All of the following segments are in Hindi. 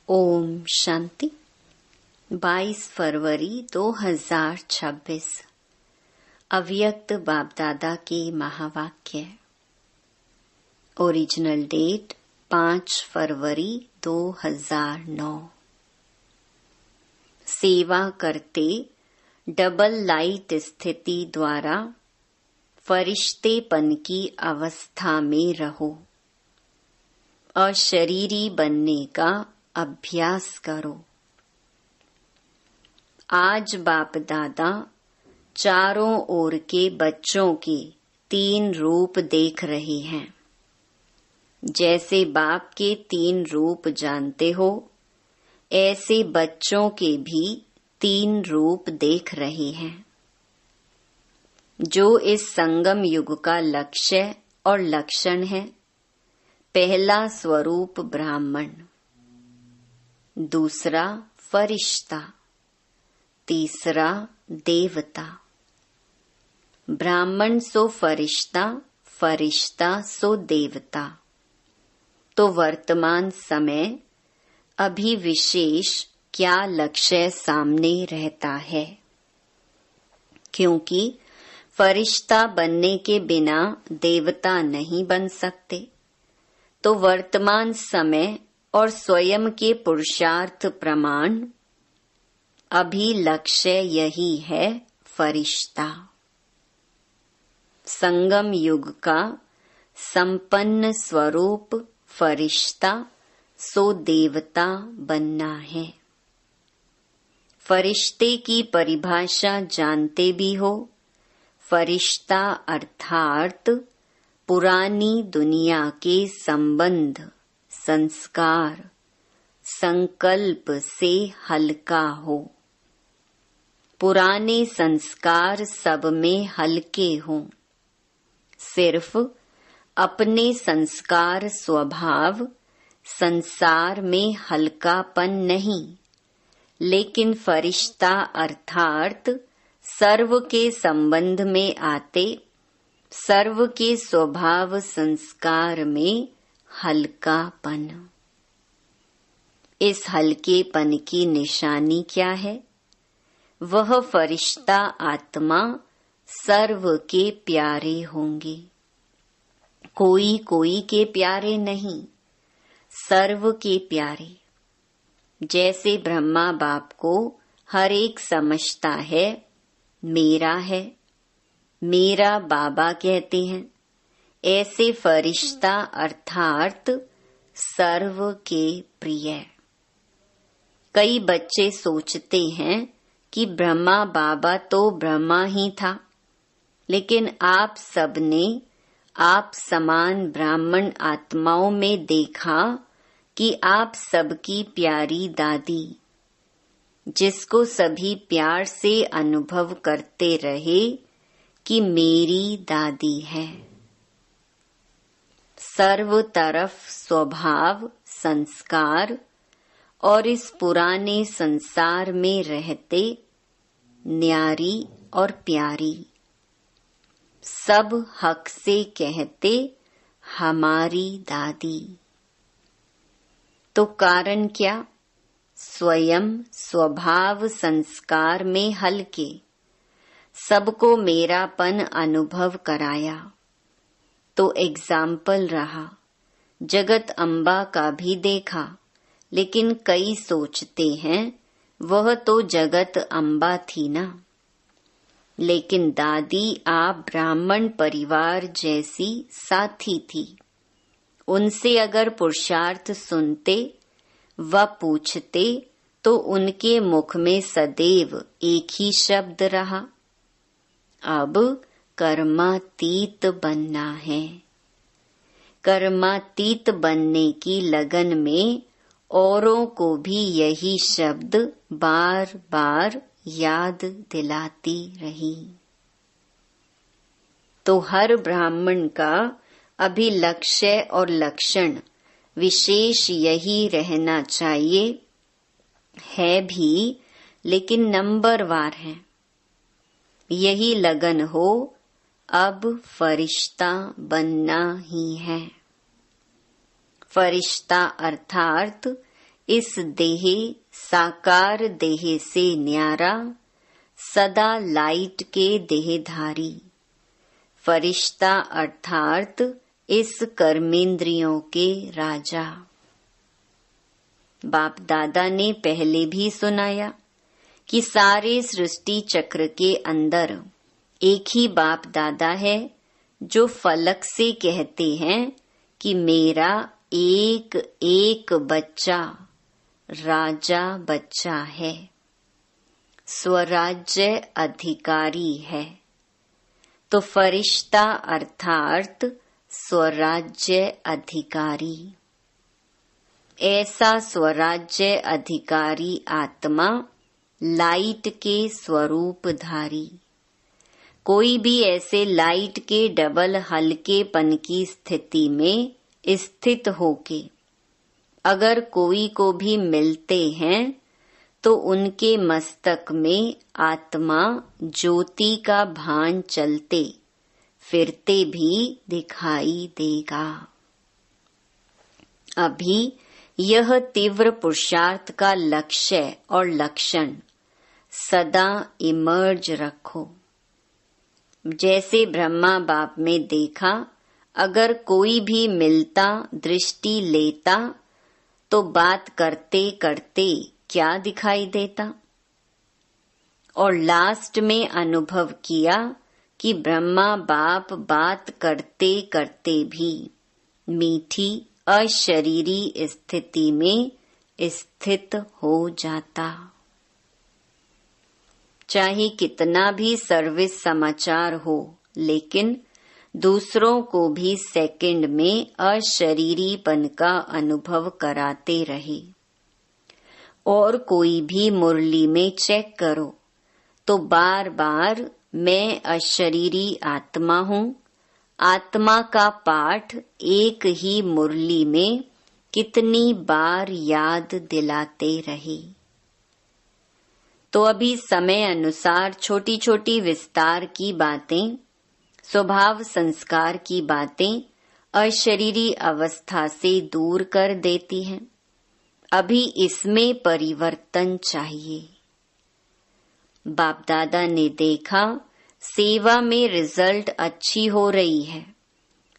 ओम शांति। 22 फरवरी 2026 अव्यक्त बाप दादा के महावाक्य। ओरिजिनल डेट 5 फरवरी 2009। सेवा करते डबल लाइट स्थिति द्वारा फरिश्तेपन की अवस्था में रहो। अशरीरी बनने का अभ्यास करो। आज बाप दादा चारों ओर के बच्चों के 3 रूप देख रहे हैं। जैसे बाप के 3 रूप जानते हो, ऐसे बच्चों के भी 3 रूप देख रहे हैं। जो इस संगम युग का लक्ष्य और लक्षण है। पहला स्वरूप ब्राह्मण, दूसरा फरिश्ता, तीसरा देवता। ब्राह्मण सो फरिश्ता, फरिश्ता सो देवता। तो वर्तमान समय अभी विशेष क्या लक्ष्य सामने रहता है? क्योंकि फरिश्ता बनने के बिना देवता नहीं बन सकते, तो वर्तमान समय और स्वयं के पुरुषार्थ प्रमाण अभी लक्ष्य यही है, फरिश्ता। संगम युग का संपन्न स्वरूप फरिश्ता सो देवता बनना है। फरिश्ते की परिभाषा जानते भी हो। फरिश्ता अर्थात पुरानी दुनिया के संबंध, संस्कार, संकल्प से हल्का हो। पुराने संस्कार सब में हल्के हों। सिर्फ अपने संस्कार स्वभाव संसार में हल्कापन नहीं, लेकिन फरिश्ता अर्थात सर्व के संबंध में आते, सर्व के स्वभाव संस्कार में हल्कापन। इस हल्केपन की निशानी क्या है? वह फरिश्ता आत्मा सर्व के प्यारे होंगे। कोई कोई के प्यारे नहीं, सर्व के प्यारे। जैसे ब्रह्मा बाप को हर एक समझता है, मेरा है, मेरा बाबा कहते हैं, ऐसे फरिश्ता अर्थात सर्व के प्रिय। कई बच्चे सोचते हैं कि ब्रह्मा बाबा तो ब्रह्मा ही था, लेकिन आप सबने आप समान ब्राह्मण आत्माओं में देखा कि आप सबकी प्यारी दादी, जिसको सभी प्यार से अनुभव करते रहे कि मेरी दादी है। सर्व तरफ स्वभाव, संस्कार और इस पुराने संसार में रहते न्यारी और प्यारी, सब हक से कहते हमारी दादी। तो कारण क्या? स्वयं स्वभाव संस्कार में हल्के, सबको मेरापन अनुभव कराया। तो एग्जाम्पल रहा। जगत अम्बा का भी देखा, लेकिन कई सोचते हैं वह तो जगत अम्बा थी ना। लेकिन दादी आप ब्राह्मण परिवार जैसी साथी थी। उनसे अगर पुरुषार्थ सुनते व पूछते तो उनके मुख में सदैव एक ही शब्द रहा, अब कर्मातीत बनना है। कर्मातीत बनने की लगन में औरों को भी यही शब्द बार बार याद दिलाती रही। तो हर ब्राह्मण का अभी लक्ष्य और लक्षण विशेष यही रहना चाहिए, है भी, लेकिन नंबरवार है। यही लगन हो, अब फरिश्ता बनना ही है। फरिश्ता अर्थात इस देह साकार देह से न्यारा, सदा लाइट के देहधारी। फरिश्ता अर्थात इस कर्मेंद्रियों के राजा। बाप दादा ने पहले भी सुनाया कि सारे सृष्टि चक्र के अंदर एक ही बाप दादा है जो फलक से कहते हैं कि मेरा एक एक बच्चा राजा बच्चा है, स्वराज्य अधिकारी है। तो फरिश्ता अर्थात स्वराज्य अधिकारी। ऐसा स्वराज्य अधिकारी आत्मा लाइट के स्वरूपधारी। कोई भी ऐसे लाइट के डबल हल्केपन की स्थिति में स्थित होके अगर कोई को भी मिलते हैं तो उनके मस्तक में आत्मा ज्योति का भान चलते फिरते भी दिखाई देगा। अभी यह तीव्र पुरुषार्थ का लक्ष्य और लक्षण सदा इमर्ज रखो। जैसे ब्रह्मा बाप में देखा, अगर कोई भी मिलता दृष्टि लेता तो बात करते करते क्या दिखाई देता, और लास्ट में अनुभव किया कि ब्रह्मा बाप बात करते करते भी मीठी अशरीरी स्थिति में स्थित हो जाता। चाहे कितना भी सर्विस समाचार हो, लेकिन दूसरों को भी सेकंड में अशरीरीपन का अनुभव कराते रहे। और कोई भी मुरली में चेक करो तो बार बार मैं अशरीरी आत्मा हूँ, आत्मा का पाठ एक ही मुरली में कितनी बार याद दिलाते रहे। तो अभी समय अनुसार छोटी छोटी विस्तार की बातें, स्वभाव संस्कार की बातें अशरीरी अवस्था से दूर कर देती हैं। अभी इसमें परिवर्तन चाहिए। बाप दादा ने देखा सेवा में रिजल्ट अच्छी हो रही है।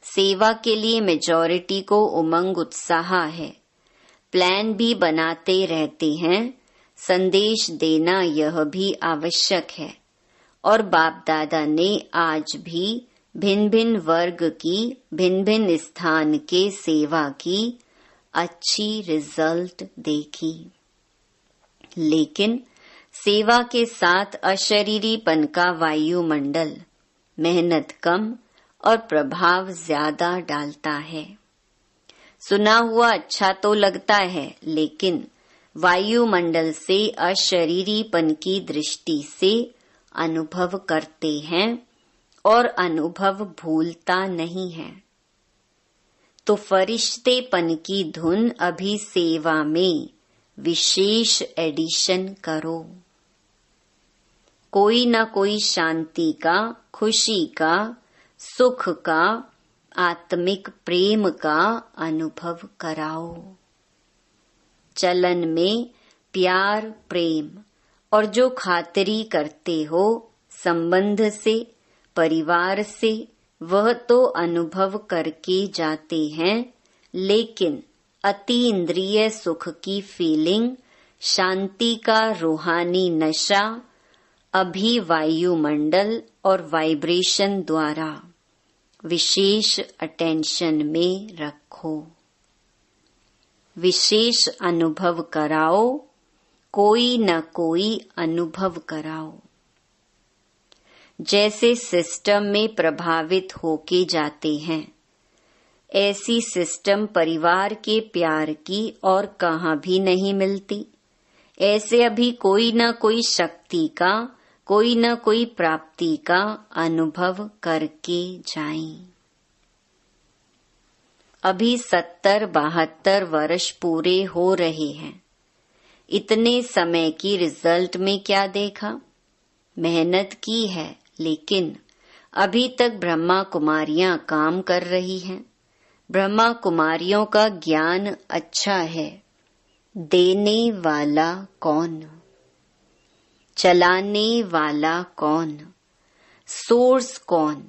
सेवा के लिए मेजॉरिटी को उमंग उत्साह है। प्लान भी बनाते रहते हैं। संदेश देना यह भी आवश्यक है। और बाप दादा ने आज भी भिन्न भिन्न वर्ग की, भिन्न भिन्न स्थान के सेवा की अच्छी रिजल्ट देखी। लेकिन सेवा के साथ अशरीरीपन का वायुमंडल मेहनत कम और प्रभाव ज्यादा डालता है। सुना हुआ अच्छा तो लगता है, लेकिन वायुमंडल से अशरीरीपन की दृष्टि से अनुभव करते हैं और अनुभव भूलता नहीं है। तो फरिश्तेपन की धुन अभी सेवा में विशेष एडिशन करो। कोई न कोई शांति का, खुशी का, सुख का, आत्मिक प्रेम का अनुभव कराओ। चलन में प्यार, प्रेम और जो खातिरी करते हो संबंध से, परिवार से, वह तो अनुभव करके जाते हैं, लेकिन अति इंद्रिय सुख की फीलिंग, शांति का रूहानी नशा अभी वायुमंडल और वाइब्रेशन द्वारा विशेष अटेंशन में रखो। विशेष अनुभव कराओ, कोई न कोई अनुभव कराओ। जैसे सिस्टम में प्रभावित होके जाते हैं, ऐसी सिस्टम परिवार के प्यार की और कहाँ भी नहीं मिलती। ऐसे अभी कोई न कोई शक्ति का, कोई न कोई प्राप्ति का अनुभव करके जाएं। अभी 70-72 वर्ष पूरे हो रहे हैं। इतने समय की रिजल्ट में क्या देखा? मेहनत की है, लेकिन अभी तक ब्रह्मा कुमारियां काम कर रही हैं। ब्रह्मा कुमारियों का ज्ञान अच्छा है, देने वाला कौन, चलाने वाला कौन, सोर्स कौन।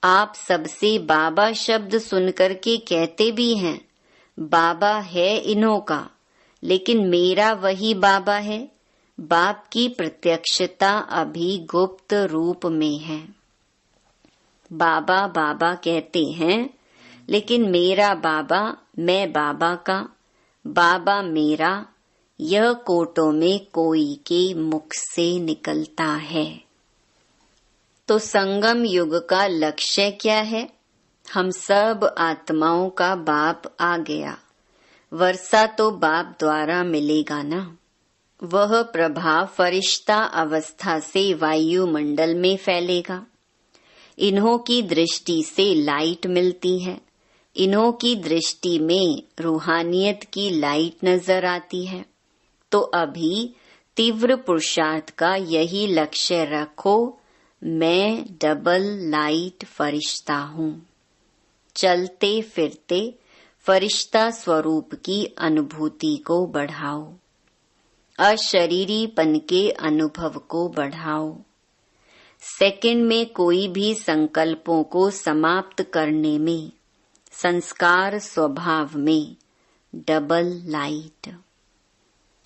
आप सबसे बाबा शब्द सुनकर के कहते भी हैं बाबा है इन्हों का, लेकिन मेरा वही बाबा है। बाप की प्रत्यक्षता अभी गुप्त रूप में है। बाबा बाबा कहते हैं, लेकिन मेरा बाबा, मैं बाबा का, बाबा मेरा, यह कोटों में कोई के मुख से निकलता है। तो संगम युग का लक्ष्य क्या है? हम सब आत्माओं का बाप आ गया। वर्षा तो बाप द्वारा मिलेगा ना। वह प्रभाव फरिश्ता अवस्था से वायुमंडल में फैलेगा। इन्हों की दृष्टि से लाइट मिलती है। इन्हों की दृष्टि में रूहानियत की लाइट नजर आती है। तो अभी तीव्र पुरुषार्थ का यही लक्ष्य रखो, मैं डबल लाइट फरिश्ता हूँ। चलते फिरते फरिश्ता स्वरूप की अनुभूति को बढ़ाओ, अशरीरीपन के अनुभव को बढ़ाओ। सेकंड में कोई भी संकल्पों को समाप्त करने में, संस्कार स्वभाव में डबल लाइट।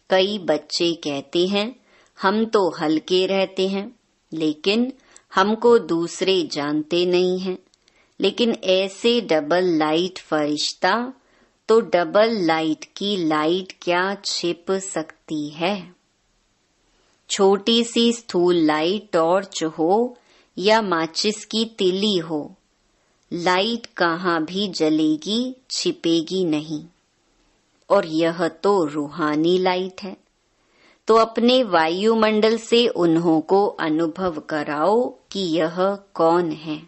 कई बच्चे कहते हैं हम तो हल्के रहते हैं, लेकिन हमको दूसरे जानते नहीं हैं। लेकिन ऐसे डबल लाइट फरिश्ता, तो डबल लाइट की लाइट क्या छिप सकती है? छोटी सी स्थूल लाइट टॉर्च हो या माचिस की तिली हो, लाइट कहाँ भी जलेगी, छिपेगी नहीं। और यह तो रूहानी लाइट है। तो अपने वायुमंडल से उन्हों को अनुभव कराओ कि यह कौन है।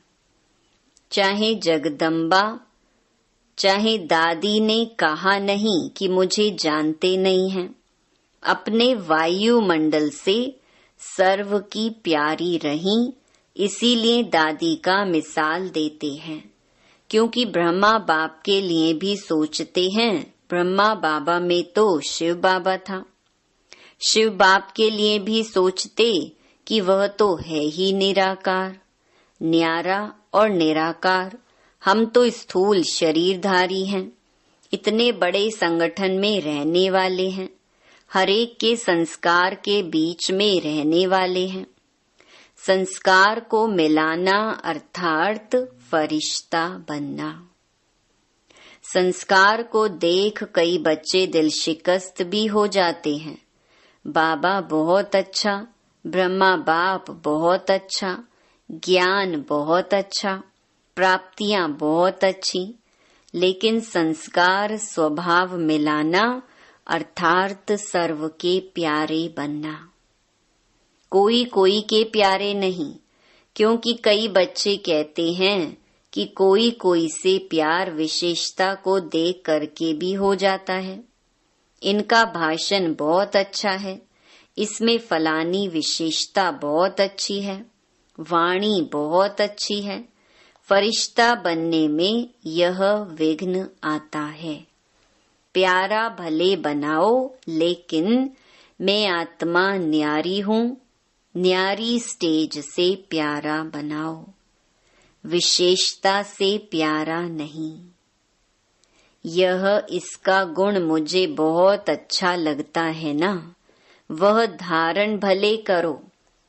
चाहे जगदम्बा, चाहे दादी ने कहा नहीं कि मुझे जानते नहीं हैं। अपने वायुमंडल से सर्व की प्यारी रहीं, इसीलिए दादी का मिसाल देते हैं। क्योंकि ब्रह्मा बाप के लिए भी सोचते हैं, ब्रह्मा बाबा में तो शिव बाबा था। शिव बाप के लिए भी सोचते कि वह तो है ही निराकार, न्यारा और निराकार। हम तो स्थूल शरीरधारी हैं, इतने बड़े संगठन में रहने वाले हैं, हरेक के संस्कार के बीच में रहने वाले हैं। संस्कार को मिलाना अर्थात फरिश्ता बनना। संस्कार को देख कई बच्चे दिल शिकस्त भी हो जाते हैं। बाबा बहुत अच्छा, ब्रह्मा बाप बहुत अच्छा, ज्ञान बहुत अच्छा, प्राप्तियां बहुत अच्छी, लेकिन संस्कार स्वभाव मिलाना अर्थात सर्व के प्यारे बनना। कोई कोई के प्यारे नहीं, क्योंकि कई बच्चे कहते हैं कि कोई कोई से प्यार विशेषता को देख करके भी हो जाता है। इनका भाषण बहुत अच्छा है, इसमें फलानी विशेषता बहुत अच्छी है, वाणी बहुत अच्छी है। फरिश्ता बनने में यह विघ्न आता है। प्यारा भले बनाओ, लेकिन मैं आत्मा न्यारी हूँ, न्यारी स्टेज से प्यारा बनाओ, विशेषता से प्यारा नहीं। यह इसका गुण मुझे बहुत अच्छा लगता है ना, वह धारण भले करो,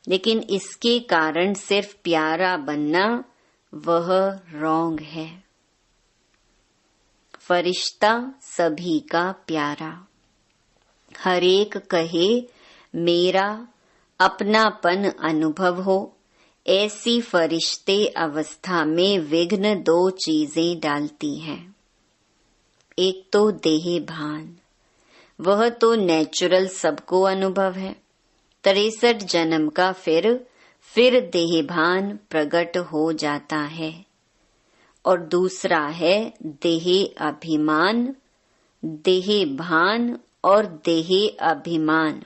लेकिन इसके कारण सिर्फ प्यारा बनना वह रॉन्ग है। फरिश्ता सभी का प्यारा, हरेक कहे मेरा, अपनापन अनुभव हो। ऐसी फरिश्ते अवस्था में विघ्न दो चीजें डालती हैं। एक तो देह भान, वह तो नेचुरल सबको अनुभव है। 63 जन्म का फिर देह भान प्रकट हो जाता है। और दूसरा है देह अभिमान। देह भान और देह अभिमान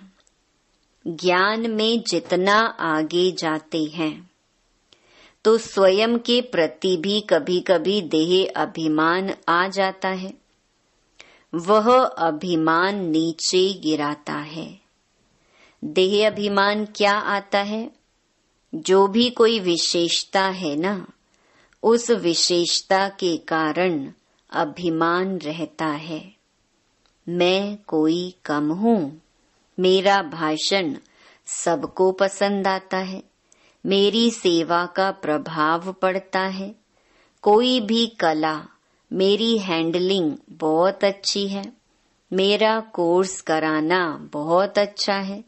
ज्ञान में जितना आगे जाते हैं, तो स्वयं के प्रति भी कभी कभी देह अभिमान आ जाता है। वह अभिमान नीचे गिराता है। देह अभिमान क्या आता है? जो भी कोई विशेषता है ना, उस विशेषता के कारण अभिमान रहता है। मैं कोई कम हूँ, मेरा भाषण सबको पसंद आता है, मेरी सेवा का प्रभाव पड़ता है, कोई भी कला, मेरी हैंडलिंग बहुत अच्छी है, मेरा कोर्स कराना बहुत अच्छा है,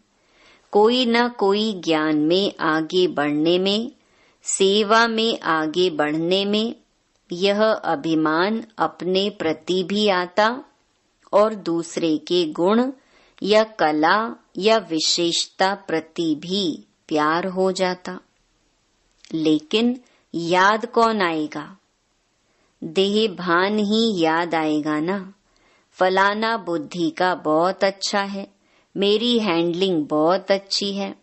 कोई न कोई ज्ञान में आगे बढ़ने में, सेवा में आगे बढ़ने में यह अभिमान अपने प्रति भी आता और दूसरे के गुण या कला या विशेषता प्रति भी प्यार हो जाता। लेकिन याद कौन आएगा? देह भान ही याद आएगा ना। फलाना बुद्धि का बहुत अच्छा है, मेरी हैंडलिंग बहुत अच्छी है।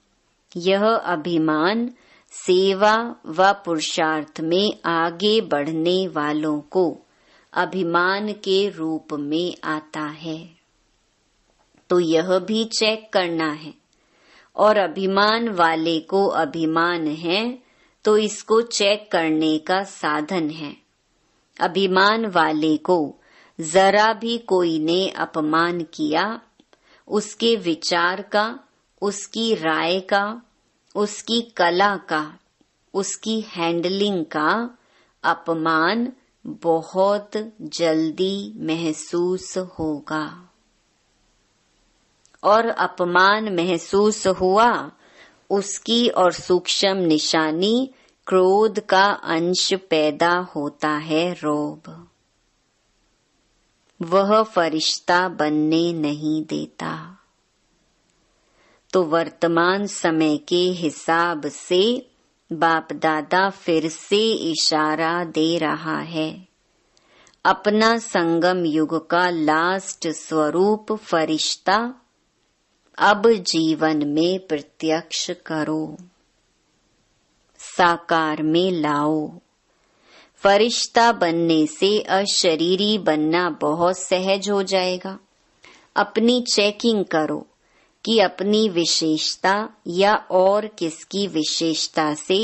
यह अभिमान सेवा व पुरुषार्थ में आगे बढ़ने वालों को अभिमान के रूप में आता है। तो यह भी चेक करना है। और अभिमान वाले को अभिमान है तो इसको चेक करने का साधन है। अभिमान वाले को जरा भी कोई ने अपमान किया, उसके विचार का, उसकी राय का, उसकी कला का, उसकी हैंडलिंग का अपमान बहुत जल्दी महसूस होगा। और अपमान महसूस हुआ, उसकी और सूक्ष्म निशानी क्रोध का अंश पैदा होता है, रोब। वह फरिश्ता बनने नहीं देता। तो वर्तमान समय के हिसाब से बाप दादा फिर से इशारा दे रहा है। अपना संगम युग का लास्ट स्वरूप फरिश्ता अब जीवन में प्रत्यक्ष करो, साकार में लाओ। फरिश्ता बनने से अशरीरी बनना बहुत सहज हो जाएगा। अपनी चेकिंग करो कि अपनी विशेषता या और किसकी विशेषता से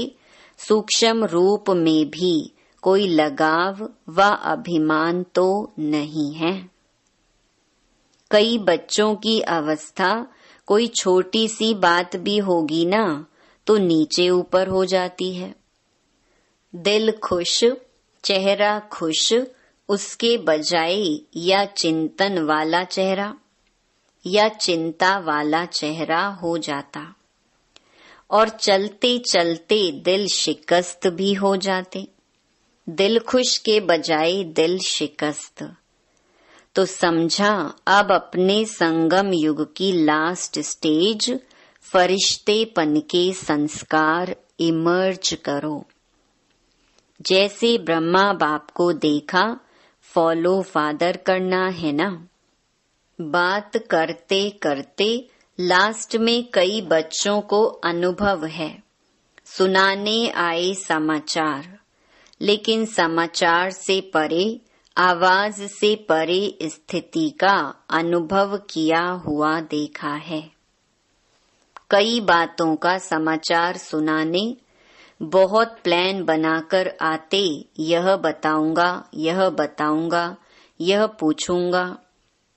सूक्ष्म रूप में भी कोई लगाव व अभिमान तो नहीं है। कई बच्चों की अवस्था कोई छोटी सी बात भी होगी ना तो नीचे ऊपर हो जाती है। दिल खुश, चेहरा खुश, उसके बजाय या चिंतन वाला चेहरा या चिंता वाला चेहरा हो जाता और चलते चलते दिल शिकस्त भी हो जाते। दिल खुश के बजाय दिल शिकस्त। तो समझा अब अपने संगम युग की लास्ट स्टेज फरिश्तेपन के संस्कार इमर्ज करो। जैसे ब्रह्मा बाप को देखा, फॉलो फादर करना है ना। बात करते करते लास्ट में कई बच्चों को अनुभव है, सुनाने आए समाचार, लेकिन समाचार से परे, आवाज से परे स्थिति का अनुभव किया हुआ देखा है। कई बातों का समाचार सुनाने बहुत प्लान बनाकर आते, यह बताऊंगा, यह बताऊंगा, यह पूछूंगा,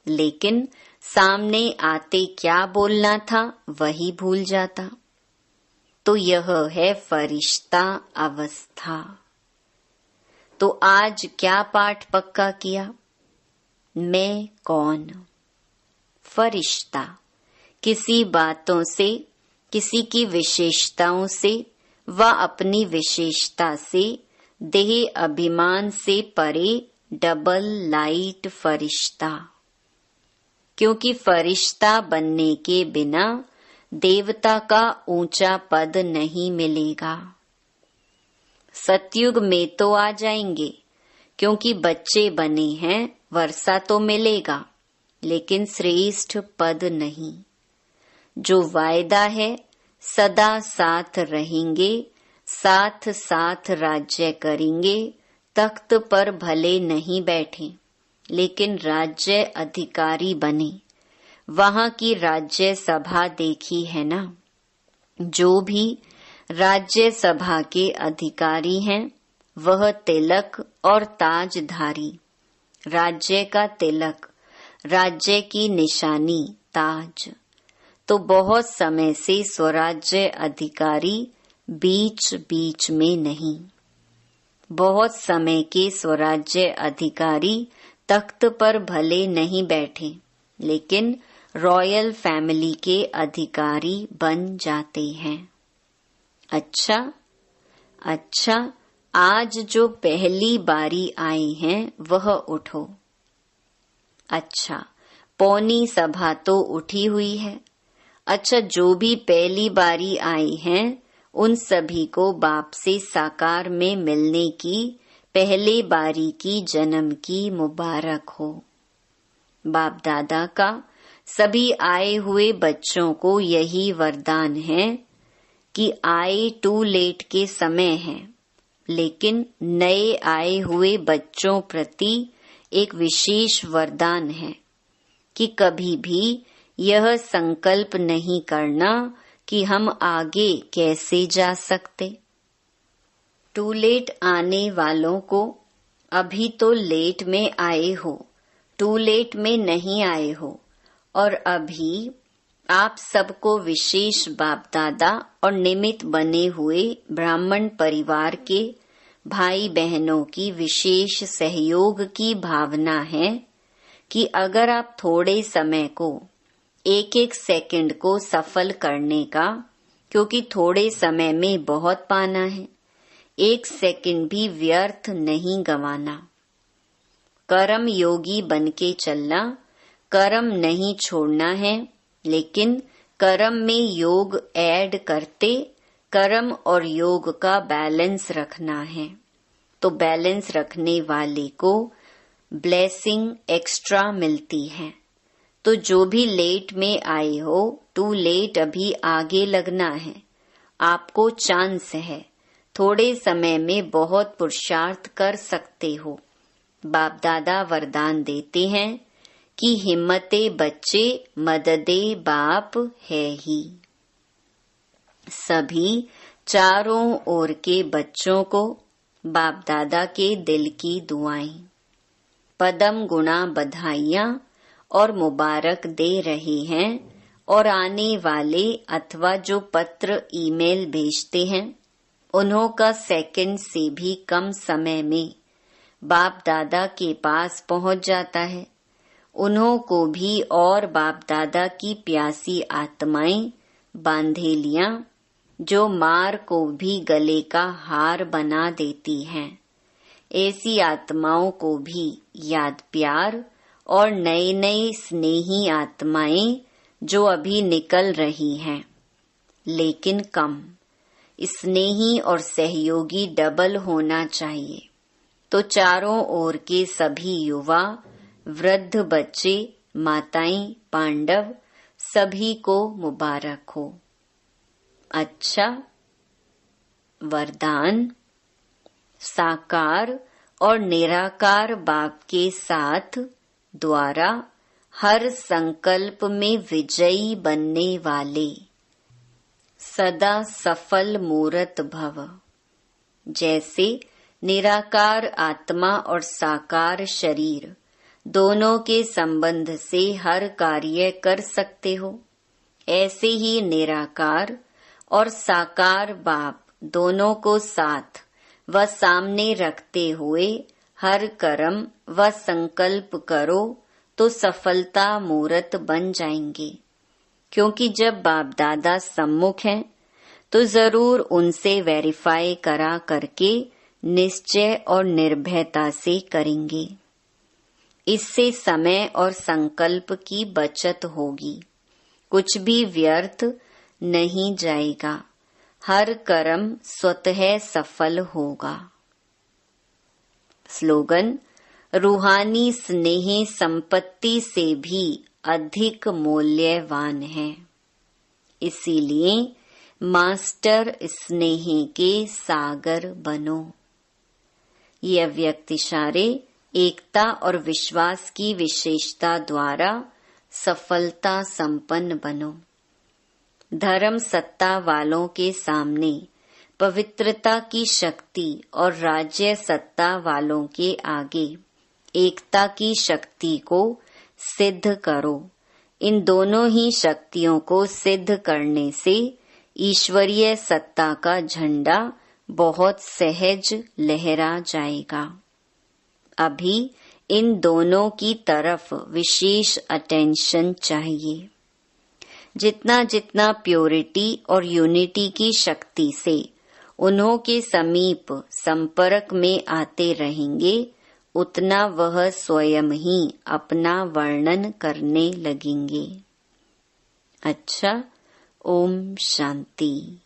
लेकिन सामने आते क्या बोलना था वही भूल जाता। तो यह है फरिश्ता अवस्था। तो आज क्या पाठ पक्का किया? मैं कौन? फरिश्ता। किसी बातों से, किसी की विशेषताओं से व अपनी विशेषता से, देह अभिमान से परे डबल लाइट फरिश्ता। क्योंकि फरिश्ता बनने के बिना देवता का ऊंचा पद नहीं मिलेगा। सतयुग में तो आ जाएंगे, क्योंकि बच्चे बने हैं, वर्षा तो मिलेगा, लेकिन श्रेष्ठ पद नहीं। जो वायदा है सदा साथ रहेंगे, साथ साथ राज्य करेंगे, तख्त पर भले नहीं बैठे, लेकिन राज्य अधिकारी बने। वहां की राज्य सभा देखी है ना? जो भी राज्य सभा के अधिकारी हैं वह तिलक और ताजधारी। राज्य का तिलक, राज्य की निशानी ताज। तो बहुत समय से स्वराज्य अधिकारी बीच बीच में नहीं। बहुत समय के स्वराज्य अधिकारी तख्त पर भले नहीं बैठे, लेकिन रॉयल फैमिली के अधिकारी बन जाते हैं। अच्छा, आज जो पहली बारी आए हैं वह उठो। अच्छा, पौनी सभा तो उठी हुई है। अच्छा, जो भी पहली बारी आए हैं उन सभी को बाप से साकार में मिलने की पहले बारी की जन्म की मुबारक हो। बाप दादा का सभी आए हुए बच्चों को यही वरदान है कि आए टू लेट के समय है, लेकिन नए आए हुए बच्चों प्रति एक विशेष वरदान है कि कभी भी यह संकल्प नहीं करना कि हम आगे कैसे जा सकते। टू लेट आने वालों को अभी तो लेट में आए हो, टू लेट में नहीं आए हो, और अभी आप सबको विशेष बाप दादा और निमित्त बने हुए ब्राह्मण परिवार के भाई बहनों की विशेष सहयोग की भावना है कि अगर आप थोड़े समय को एक एक सेकंड को सफल करने का, क्योंकि थोड़े समय में बहुत पाना है, एक सेकंड भी व्यर्थ नहीं गंवाना। कर्म योगी बनके चलना, कर्म नहीं छोड़ना है, लेकिन कर्म में योग ऐड करते कर्म और योग का बैलेंस रखना है। तो बैलेंस रखने वाले को ब्लेसिंग एक्स्ट्रा मिलती है। तो जो भी लेट में आए हो, टू लेट अभी आगे लगना है। आपको चांस है, थोड़े समय में बहुत पुरुषार्थ कर सकते हो। बाप दादा वरदान देते हैं कि हिम्मते बच्चे मददे बाप है ही। सभी चारों ओर के बच्चों को बाप दादा के दिल की दुआएं, पदम गुणा बधाइयां और मुबारक दे रहे हैं। और आने वाले अथवा जो पत्र ईमेल भेजते हैं उन्हों का सेकंड से भी कम समय में बाप दादा के पास पहुंच जाता है। उन्हों को भी और बाप दादा की प्यासी आत्माएं बांधेलियां जो मार को भी गले का हार बना देती हैं, ऐसी आत्माओं को भी याद प्यार और नए नए स्नेही आत्माएं जो अभी निकल रही हैं, लेकिन कम स्नेही और सहयोगी डबल होना चाहिए। तो चारों ओर के सभी युवा, वृद्ध, बच्चे, माताएं, पांडव सभी को मुबारक हो। अच्छा, वरदान साकार और निराकार बाप के साथ द्वारा हर संकल्प में विजयी बनने वाले सदा सफल मूर्त भव। जैसे निराकार आत्मा और साकार शरीर दोनों के संबंध से हर कार्य कर सकते हो, ऐसे ही निराकार और साकार बाप दोनों को साथ व सामने रखते हुए हर कर्म व संकल्प करो तो सफलता मूर्त बन जाएंगे। क्योंकि जब बाप दादा सम्मुख हैं तो जरूर उनसे वेरीफाई करा करके निश्चय और निर्भयता से करेंगे। इससे समय और संकल्प की बचत होगी, कुछ भी व्यर्थ नहीं जाएगा, हर कर्म स्वतः सफल होगा। स्लोगन: रूहानी स्नेह संपत्ति से भी अधिक मूल्यवान है, इसीलिए मास्टर स्नेह के सागर बनो। ये अव्यक्त इशारे एकता और विश्वास की विशेषता द्वारा सफलता संपन्न बनो। धर्म सत्ता वालों के सामने पवित्रता की शक्ति और राज्य सत्ता वालों के आगे एकता की शक्ति को सिद्ध करो। इन दोनों ही शक्तियों को सिद्ध करने से ईश्वरीय सत्ता का झंडा बहुत सहज लहरा जाएगा। अभी इन दोनों की तरफ विशेष अटेंशन चाहिए। जितना जितना प्योरिटी और यूनिटी की शक्ति से उन्हों के समीप संपर्क में आते रहेंगे, उतना वह स्वयं ही अपना वर्णन करने लगेंगे। अच्छा, ओम शांति।